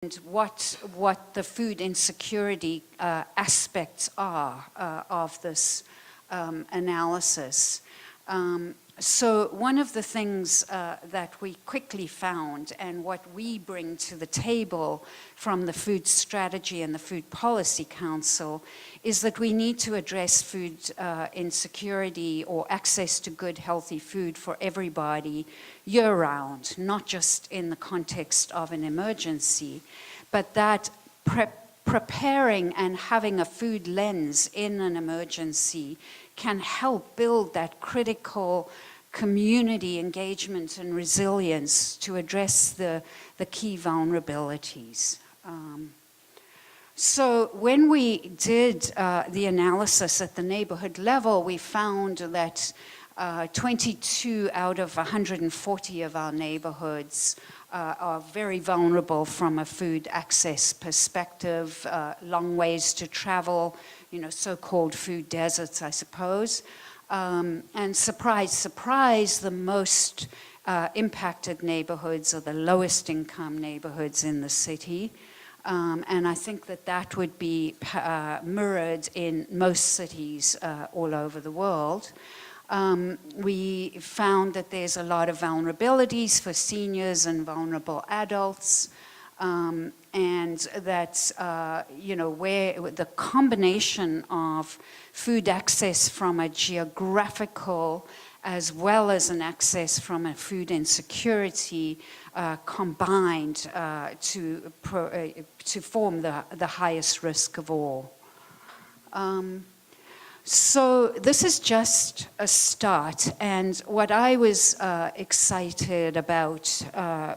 and what the food insecurity aspects are of this analysis. So one of the things that we quickly found, and what we bring to the table from the Food Strategy and the Food Policy Council, is that we need to address food insecurity or access to good, healthy food for everybody year-round, not just in the context of an emergency, but that preparing and having a food lens in an emergency can help build that critical community engagement and resilience to address the key vulnerabilities. So when we did the analysis at the neighborhood level, we found that 22 out of 140 of our neighborhoods are very vulnerable from a food access perspective, long ways to travel, so-called food deserts, I suppose. And surprise, surprise, the most impacted neighborhoods are the lowest income neighborhoods in the city. And I think that would be mirrored in most cities all over the world. We found that there's a lot of vulnerabilities for seniors and vulnerable adults, and that, where the combination of food access from a geographical as well as an access from a food insecurity combined to form the highest risk of all. So this is just a start, and what I was excited about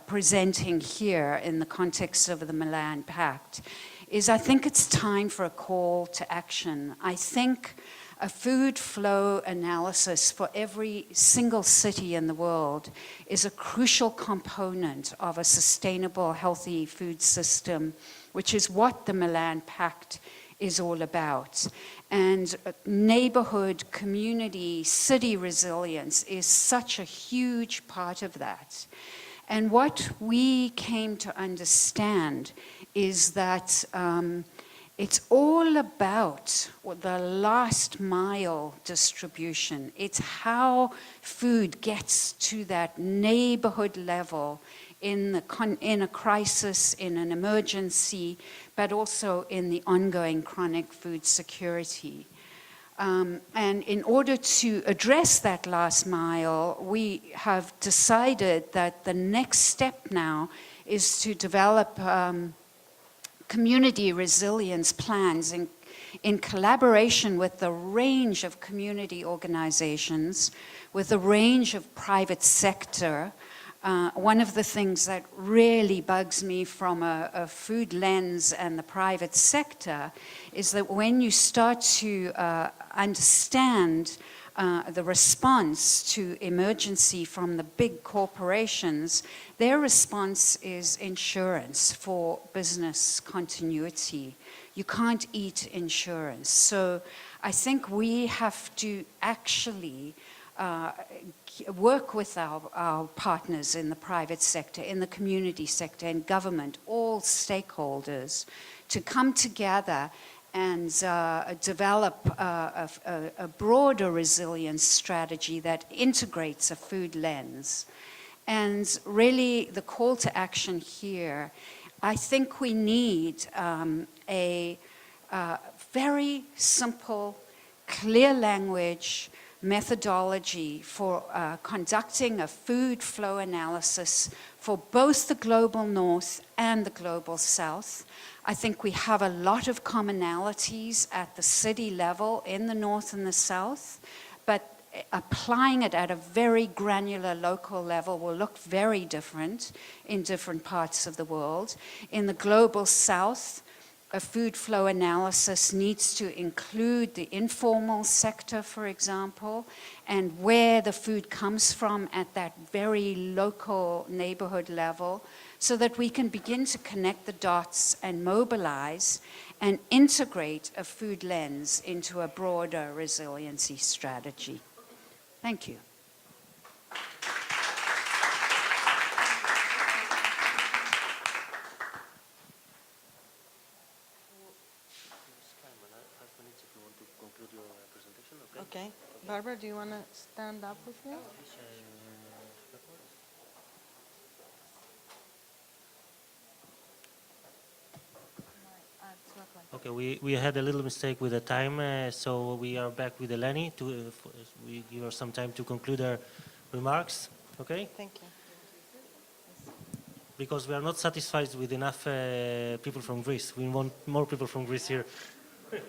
presenting here in the context of the Milan Pact is I think it's time for a call to action. I think a food flow analysis for every single city in the world is a crucial component of a sustainable, healthy food system, which is what the Milan Pact is all about. And neighborhood, community, city resilience is such a huge part of that. And what we came to understand is that it's all about the last mile distribution. It's how food gets to that neighborhood level in a crisis, in an emergency, but also in the ongoing chronic food security. And in order to address that last mile, we have decided that the next step now is to develop community resilience plans in collaboration with the range of community organizations, with a range of private sector. One of the things that really bugs me from a food lens and the private sector is that when you start to understand the response to emergency from the big corporations, their response is insurance for business continuity. You can't eat insurance. So I think we have to actually work with our partners in the private sector, in the community sector, in government, all stakeholders, to come together and develop a broader resilience strategy that integrates a food lens. And really the call to action here, I think we need a very simple, clear language methodology for conducting a food flow analysis for both the global north and the global south. I think we have a lot of commonalities at the city level in the north and the south, but applying it at a very granular local level will look very different in different parts of the world. In the global south, a food flow analysis needs to include the informal sector, for example, and where the food comes from at that very local neighborhood level, so that we can begin to connect the dots and mobilize and integrate a food lens into a broader resiliency strategy. Thank you. conclude your presentation, okay? Okay. Barbara, do you want to stand up with me? Okay, we had a little mistake with the time, so we are back with Eleni. We give her some time to conclude her remarks, okay? Thank you. Because we are not satisfied with enough people from Greece. We want more people from Greece here. I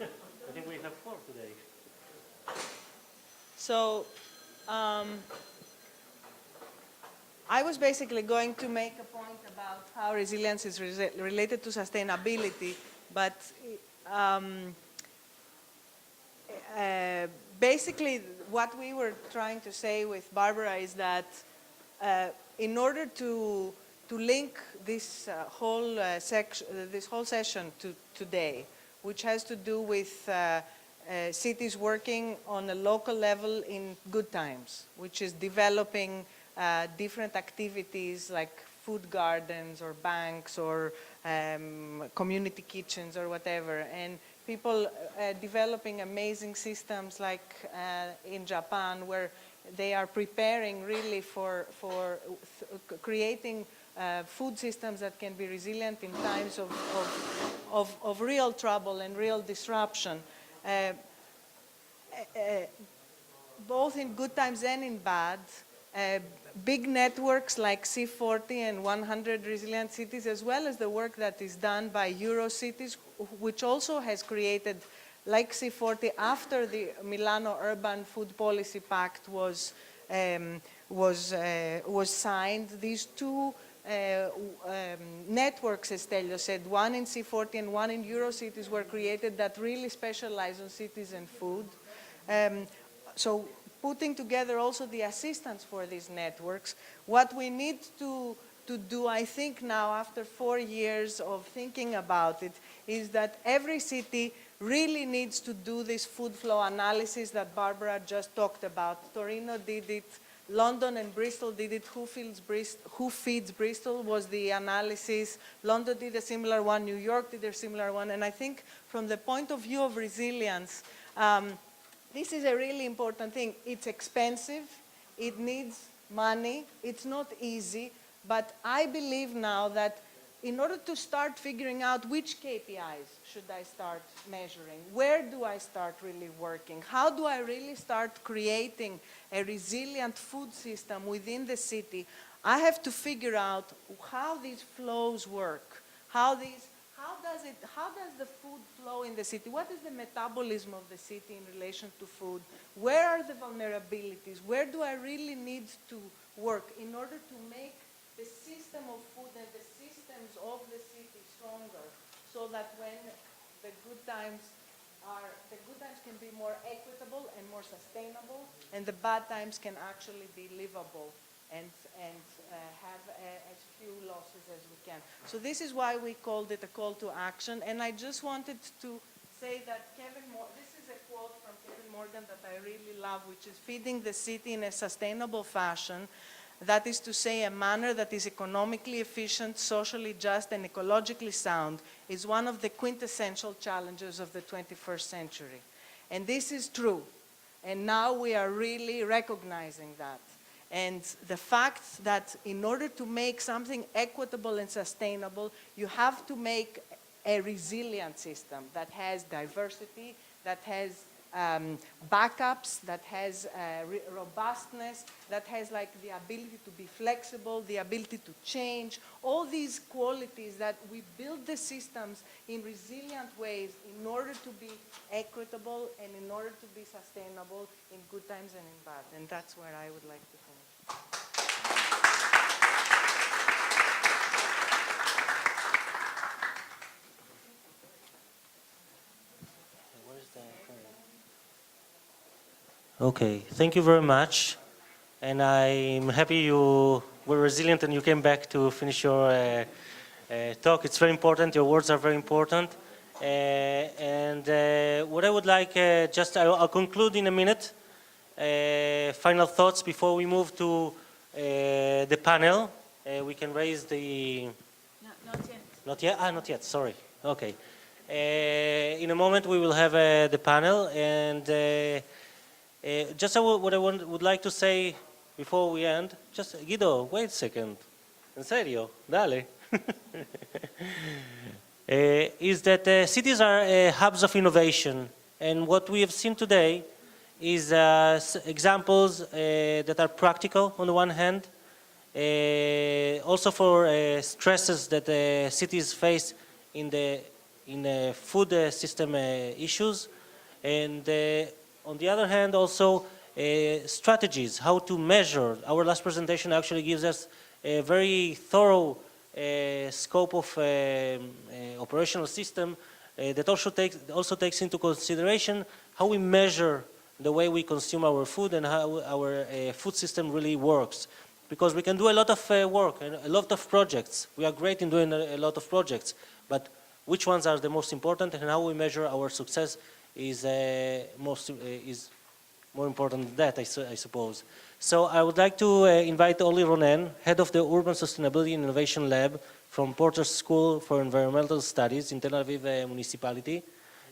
think we have 4 today. So, I was basically going to make a point about how resilience is related to sustainability, but basically what we were trying to say with Barbara is that in order to link this whole session to today, which has to do with cities working on a local level in good times, which is developing different activities like food gardens or banks or community kitchens or whatever, and people developing amazing systems like in Japan, where they are preparing really for creating food systems that can be resilient in times of real trouble and real disruption. Both in good times and in bad, big networks like C40 and 100 Resilient Cities, as well as the work that is done by Eurocities, which also has created, like C40, after the Milano Urban Food Policy Pact was signed, these 2 networks, as Stelio said, one in C40 and one in Eurocities, were created that really specialize on cities and food. So putting together also the assistance for these networks, what we need to do, I think now after 4 years of thinking about it, is that every city really needs to do this food flow analysis that Barbara just talked about. Torino did it, London and Bristol did it. Who Feeds Bristol was the analysis. London did a similar one, New York did a similar one, and I think from the point of view of resilience, this is a really important thing. It's expensive, it needs money, it's not easy, but I believe now that in order to start figuring out which KPIs should I start measuring, where do I start really working, how do I really start creating a resilient food system within the city, I have to figure out how these flows work, how does the food flow in the city? What is the metabolism of the city in relation to food? Where are the vulnerabilities? Where do I really need to work in order to make the system of food and the systems of the city stronger, so that when the good times can be more equitable and more sustainable, and the bad times can actually be livable and have as few losses as we can. So this is why we called it a call to action. And I just wanted to say that this is a quote from Kevin Morgan that I really love, which is feeding the city in a sustainable fashion. That is to say, a manner that is economically efficient, socially just, and ecologically sound is one of the quintessential challenges of the 21st century. And this is true. And now we are really recognizing that. And the fact that in order to make something equitable and sustainable, you have to make a resilient system that has diversity, that has backups, that has robustness, that has like the ability to be flexible, the ability to change, all these qualities that we build the systems in resilient ways in order to be equitable and in order to be sustainable in good times and in bad. And that's where I would like to finish. Okay, thank you very much. And I'm happy you were resilient and you came back to finish your talk. It's very important. Your words are very important. What I would like, I'll conclude in a minute. Final thoughts before we move to the panel. We can raise the... No, not yet. Not yet? Not yet, sorry. Okay. In a moment we will have the panel, and just what I would like to say before we end, just Guido, wait a second. En serio, dale. Is that cities are hubs of innovation, and what we have seen today is examples that are practical on the one hand, also for stresses that cities face in the food system issues, and on the other hand also strategies, how to measure. Our last presentation actually gives us a very thorough scope of operational system that also takes into consideration how we measure the way we consume our food and how our food system really works. Because we can do a lot of work and a lot of projects. We are great in doing a lot of projects, but which ones are the most important and how we measure our success is more important than that, I suppose. So I would like to invite Oli Ronen, head of the Urban Sustainability and Innovation Lab from Porter School for Environmental Studies in Tel Aviv municipality.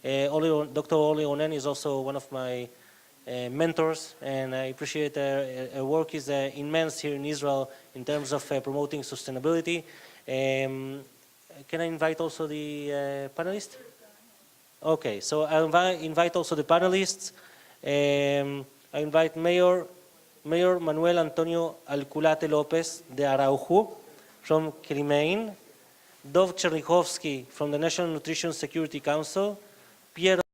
Dr. Oli Ronen is also one of my mentors, and I appreciate her work is immense here in Israel in terms of promoting sustainability. Can I invite also the panelists? Okay, so I'll invite also the panelists. I invite Mayor Manuel Antonio Alculate Lopez de Araujo from Krimein, Dov Chernichovsky from the National Nutrition Security Council, Piero